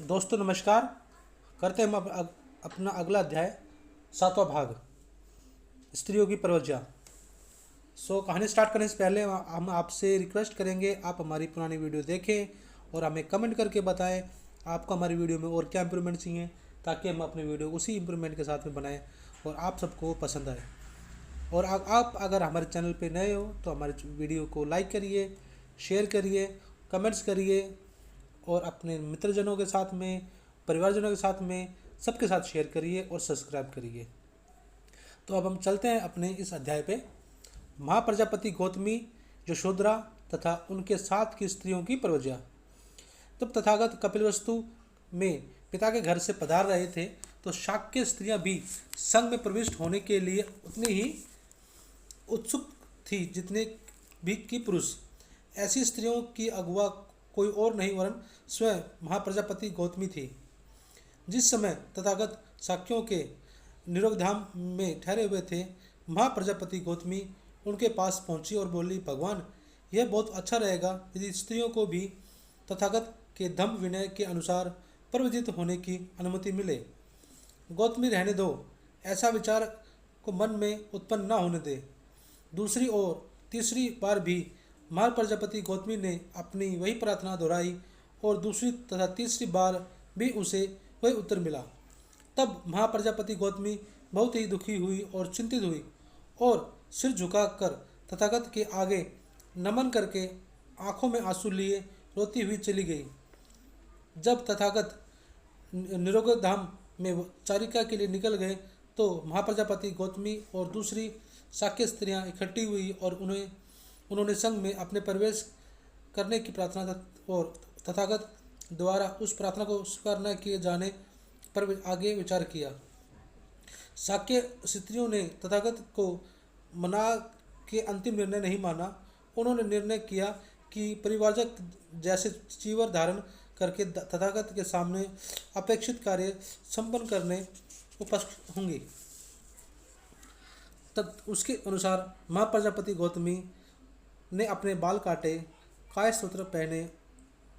दोस्तों नमस्कार। करते हैं हम अपना अगला अध्याय, सातवां भाग, स्त्रियों की प्रवज्या। कहानी स्टार्ट करने से पहले हम आपसे रिक्वेस्ट करेंगे, आप हमारी पुरानी वीडियो देखें और हमें कमेंट करके बताएं आपको हमारी वीडियो में और क्या इम्प्रूवमेंट चाहिए, ताकि हम अपनी वीडियो उसी इम्प्रूवमेंट के साथ में बनाएं और आप सबको पसंद आए। और आप अगर हमारे चैनल पे नए हो तो हमारे वीडियो को लाइक करिए, शेयर करिए, कमेंट्स करिए और अपने मित्रजनों के साथ में, परिवारजनों के साथ में, सबके साथ शेयर करिए और सब्सक्राइब करिए। तो अब हम चलते हैं अपने इस अध्याय पे। महाप्रजापति गौतमी, यशोधरा तथा उनके साथ की स्त्रियों की प्रवज्या। तब तथागत कपिलवस्तु में पिता के घर से पधार रहे थे तो शाक्य स्त्रियां भी संघ में प्रविष्ट होने के लिए उतनी ही उत्सुक थी जितने भी की पुरुष। ऐसी स्त्रियों की अगुआ कोई और नहीं वरन स्वयं महाप्रजापति गौतमी थी। जिस समय तथागत शाक्यों के निरोगधाम में ठहरे हुए थे, महाप्रजापति गौतमी उनके पास पहुंची और बोली, भगवान, यह बहुत अच्छा रहेगा यदि स्त्रियों को भी तथागत के धम्म विनय के अनुसार प्रवृत्त होने की अनुमति मिले। गौतमी, रहने दो, ऐसा विचार को मन में उत्पन्न न होने दे। दूसरी ओर तीसरी बार भी महाप्रजापति गौतमी ने अपनी वही प्रार्थना दोहराई और दूसरी तथा तीसरी बार भी उसे वही उत्तर मिला। तब महाप्रजापति गौतमी बहुत ही दुखी हुई और चिंतित हुई और सिर झुकाकर तथागत के आगे नमन करके आंखों में आंसू लिए रोती हुई चली गई। जब तथागत निरोगधाम में चारिका के लिए निकल गए तो महाप्रजापति गौतमी और दूसरी शाक्य स्त्रियां इकट्ठी हुई और उन्होंने संघ में अपने प्रवेश करने की प्रार्थना और तथागत द्वारा उस प्रार्थना को स्वीकार न किए जाने पर आगे विचार किया। शाक्य स्त्रियों ने तथागत को मना के अंतिम निर्णय नहीं माना। उन्होंने निर्णय किया कि परिवारजक जैसे चीवर धारण करके तथागत के सामने अपेक्षित कार्य संपन्न करने उपस्थित होंगी। तब उसके अनुसार महाप्रजापति गौतमी ने अपने बाल काटे, कायसूत्र पहने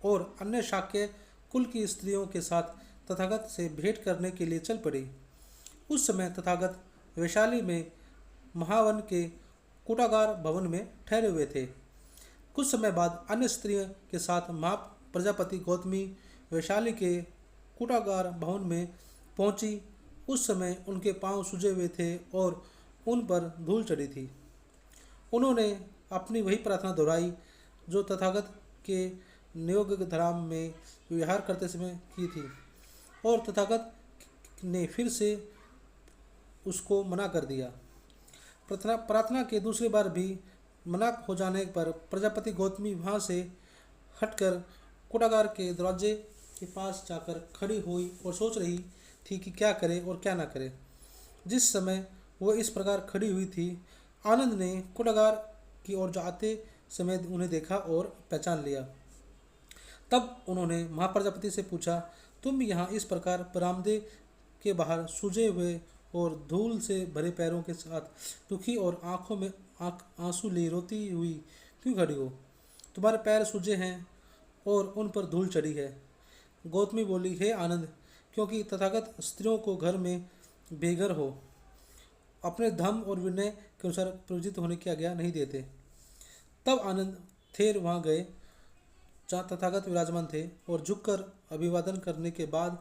और अन्य शाक्य कुल की स्त्रियों के साथ तथागत से भेंट करने के लिए चल पड़ी। उस समय तथागत वैशाली में महावन के कूटागार भवन में ठहरे हुए थे। कुछ समय बाद अन्य स्त्रियों के साथ महाप्रजापति गौतमी वैशाली के कूटागार भवन में पहुंची। उस समय उनके पांव सूजे हुए थे और उन पर धूल चढ़ी थी। उन्होंने अपनी वही प्रार्थना दोहराई जो तथागत के नियोगधाम में विहार करते समय की थी और तथागत ने फिर से उसको मना कर दिया। प्रार्थना के दूसरी बार भी मना हो जाने पर प्रजापति गौतमी वहाँ से हटकर कूटागार के दरवाजे के पास जाकर खड़ी हुई और सोच रही थी कि क्या करे और क्या ना करे। जिस समय वह इस प्रकार खड़ी हुई थी, आनंद ने कूटागार की ओर जाते समय उन्हें देखा और पहचान लिया। तब उन्होंने महाप्रजापति से पूछा, तुम यहाँ इस प्रकार बरामदे के बाहर सूजे हुए और धूल से भरे पैरों के साथ दुखी और आंखों में आंसू ले रोती हुई क्यों खड़ी हो? तुम्हारे पैर सूजे हैं और उन पर धूल चढ़ी है। गौतमी बोली, हे आनंद, क्योंकि तथागत स्त्रियों को घर में बेघर हो अपने धर्म और विनय के अनुसार प्रवृत्त होने की आज्ञा नहीं देते। तब आनंद थेर वहाँ गए जहाँ तथागत विराजमान थे और झुककर अभिवादन करने के बाद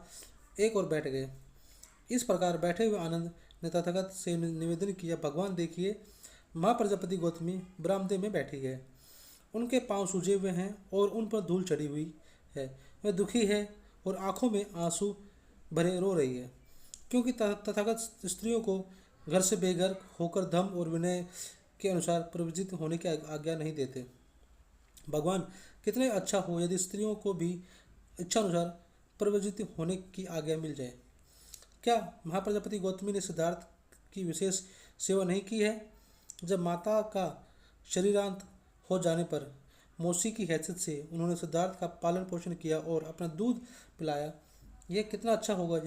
एक और बैठ गए। इस प्रकार बैठे हुए आनंद ने तथागत से निवेदन किया, भगवान देखिए, महाप्रजापति गौतमी बरामदे में बैठी है। उनके पांव सूजे हुए हैं और उन पर धूल चढ़ी हुई है। वह दुखी है और आंखों में आंसू भरे रो रही है, क्योंकि तथागत स्त्रियों को घर से बेघर होकर धर्म और विनय के अनुसार प्रवृत्त होने की आज्ञा नहीं देते। भगवान, कितने अच्छा हो यदि स्त्रियों को भी इच्छा अनुसार प्रवृत्त होने की आज्ञा मिल जाए। क्या महाप्रजापति गौतमी ने सिद्धार्थ की विशेष सेवा नहीं की है? जब माता का शरीरांत हो जाने पर मौसी की हैसियत से उन्होंने सिद्धार्थ का पालन पोषण किया और अपना दूध पिलाया। यह कितना अच्छा होगा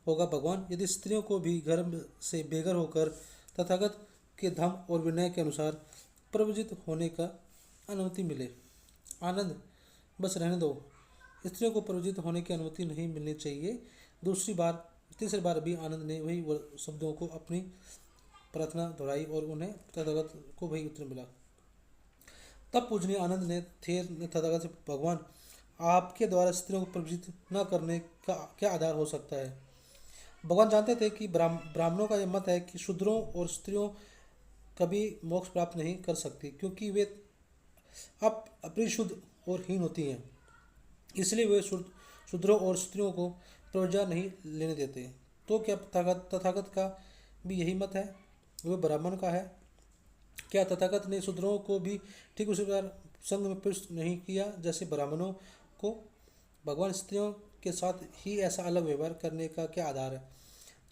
भगवान, यदि स्त्रियों को भी घर से बेघर होकर तथागत के धर्म और विनय के अनुसार प्रवृत्त होने का अनुमति मिले। आनंद, बस रहने दो, स्त्रियों को प्रवजित होने की अनुमति नहीं मिलनी चाहिए। तीसरी बार भी आनंद ने वही शब्दों को अपनी प्रार्थना दोहराई और उन्हें तथागत को वही उत्तर मिला। तब पूजनीय आनंद ने तथागत से, भगवान, आपके द्वारा स्त्रियों को प्रवजित न करने का क्या आधार हो सकता है? भगवान जानते थे कि ब्राह्मणों का यह मत है कि शूद्रों और स्त्रियों कभी मोक्ष प्राप्त नहीं कर सकती, क्योंकि वे अपरिशुद्ध और हीन होती हैं। इसलिए वे शूद्रों और स्त्रियों को प्रव्रजा नहीं लेने देते। तो क्या तथागत का भी यही मत है? वह ब्राह्मण का है। क्या तथागत ने शूद्रों को भी ठीक उसी प्रकार संघ में प्रविष्ट नहीं किया जैसे ब्राह्मणों को? भगवान स्त्रियों के साथ ही ऐसा अलग व्यवहार करने का क्या आधार है?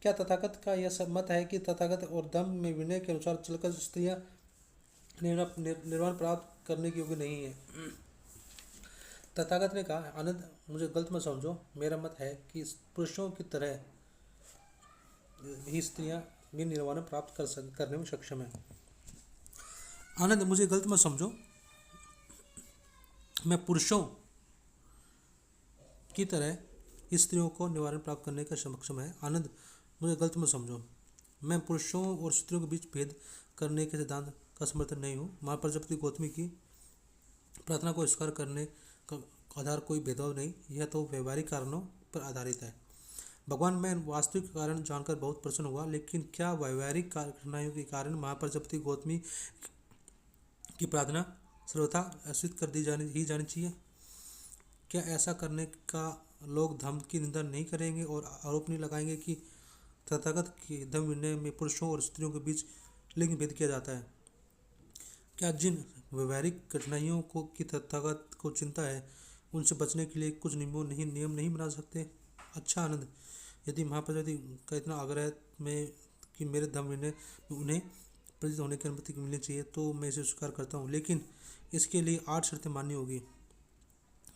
क्या तथागत का यह मत है कि तथागत और धम्म में विनय के अनुसार चलकर स्त्रियां निर्वाण प्राप्त करने की योग्य नहीं है? तथागत ने कहा, आनंद, मुझे गलत मत समझो। मेरा मत है कि पुरुषों की तरह ही स्त्रियां भी निर्वाण प्राप्त करने में सक्षम है। आनंद, मुझे गलत मत समझो। मैं पुरुषों की तरह स्त्रियों को निवारण प्राप्त करने का सक्षम है। आनंद, मुझे गलत मत समझो। मैं पुरुषों और स्त्रियों के बीच भेद करने के सिद्धांत का समर्थन नहीं हूँ। माँ प्रजापति गौतमी की प्रार्थना को स्वीकार करने का आधार कोई भेदभाव नहीं, यह तो व्यवहारिक कारणों पर आधारित है। भगवान, मैं वास्तविक कारण जानकर बहुत प्रसन्न हुआ, लेकिन क्या व्यवहारिक कठिनाइयों के कारण माँ प्रजापति गौतमी की प्रार्थना सर्वथा अस्वीकृत कर दी जानी चाहिए? क्या ऐसा करने का लोग धम्म की निंदा नहीं करेंगे और आरोप नहीं लगाएंगे कि तथागत के धम्म विनय में पुरुषों और स्त्रियों के बीच लिंग भेद किया जाता है? क्या जिन व्यवहारिक कठिनाइयों को की तथागत को चिंता है, उनसे बचने के लिए कुछ नियम नहीं बना सकते? अच्छा आनंद, यदि महाप्रजापति का इतना आग्रह में कि मेरे धम्म विनय में उन्हें प्रजित होने की अनुमति मिलनी चाहिए, तो मैं इसे स्वीकार करता हूँ, लेकिन इसके लिए 8 शर्तें माननी होगी।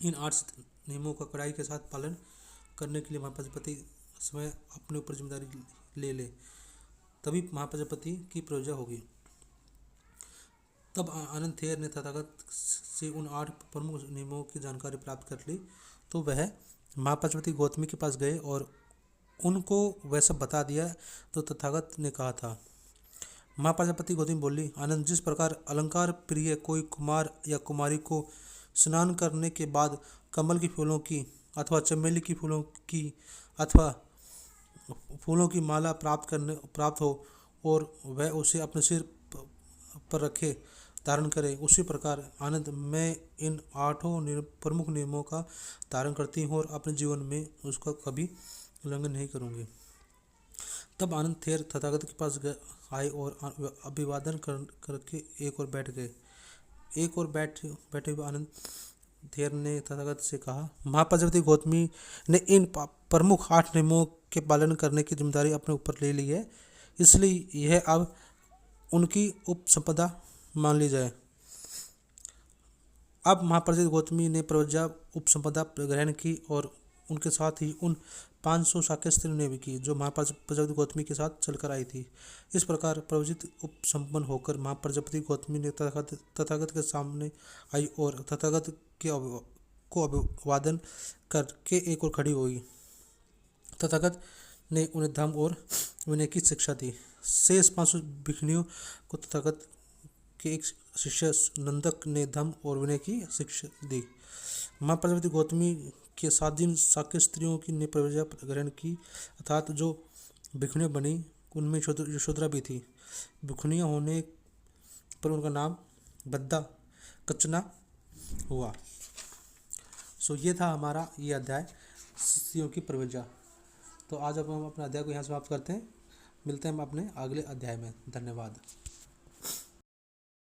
इन 8 नियमों का कड़ाई के साथ पालन करने के लिए महाप्रजापति स्वयं अपने ऊपर जिम्मेदारी ले तभी महाप्रजापति की प्रजा होगी। तब आनंद थेर ने तथागत से उन 8 प्रमुख नियमों की जानकारी प्राप्त कर ली, तो वह महाप्रजापति गौतमी के पास गए और उनको वह सब बता दिया। तो तथागत ने कहा था, महाप्रजापति गौतमी बोली, आनंद, जिस प्रकार अलंकार प्रिय कोई कुमार या कुमारी को स्नान करने के बाद कमल के फूलों की अथवा चमेली की फूलों की अथवा फूलों की माला प्राप्त हो और वह उसे अपने सिर पर रखे धारण करे, उसी प्रकार आनंद, मैं इन 8 प्रमुख नियमों का धारण करती हूँ और अपने जीवन में उसका कभी उल्लंघन नहीं करूँगी। तब आनंद थेर तथागत के पास आए और अभिवादन करके एक और बैठ गए। बैठे हुए आनंद थेर ने तथागत से कहा, महाप्रजापति गौतमी ने इन प्रमुख 8 नियमों के पालन करने की जिम्मेदारी अपने ऊपर ले ली है, इसलिए यह अब उनकी उपसंपदा मान ली जाए। अब महाप्रजापति गौतमी ने प्रव्रजा उपसंपदा ग्रहण की और उनके साथ ही उन 500 शाक्य स्त्रियों ने भी की, जो महाप्रजापति गौतमी के साथ चलकर आई थी। इस प्रकार प्रवजित उपसंपन्न होकर महाप्रजापति गौतमी ने तथागत के सामने आई और तथागत को अभिवादन करके एक और खड़ी हुई। तथागत ने उन्हें धम्म और विनय की शिक्षा दी। शेष 500 भिक्षुणियों को तथागत के एक शिष्य नंदक ने धम्म और विनय की शिक्षा दी। महाप्रजापति गौतमी के 7 दिन शाक्य स्त्रियों की ने प्रव्रजा ग्रहण की, अर्थात जो भिक्षुणियाँ बनी उनमें यशोधरा भी थी। भिक्षुणियाँ होने पर उनका नाम बद्दा कचना हुआ। ये था हमारा ये अध्याय, स्त्रियों की प्रव्रजा। तो आज अब हम अपने अध्याय को यहाँ समाप्त करते हैं। मिलते हैं हम अपने अगले अध्याय में। धन्यवाद।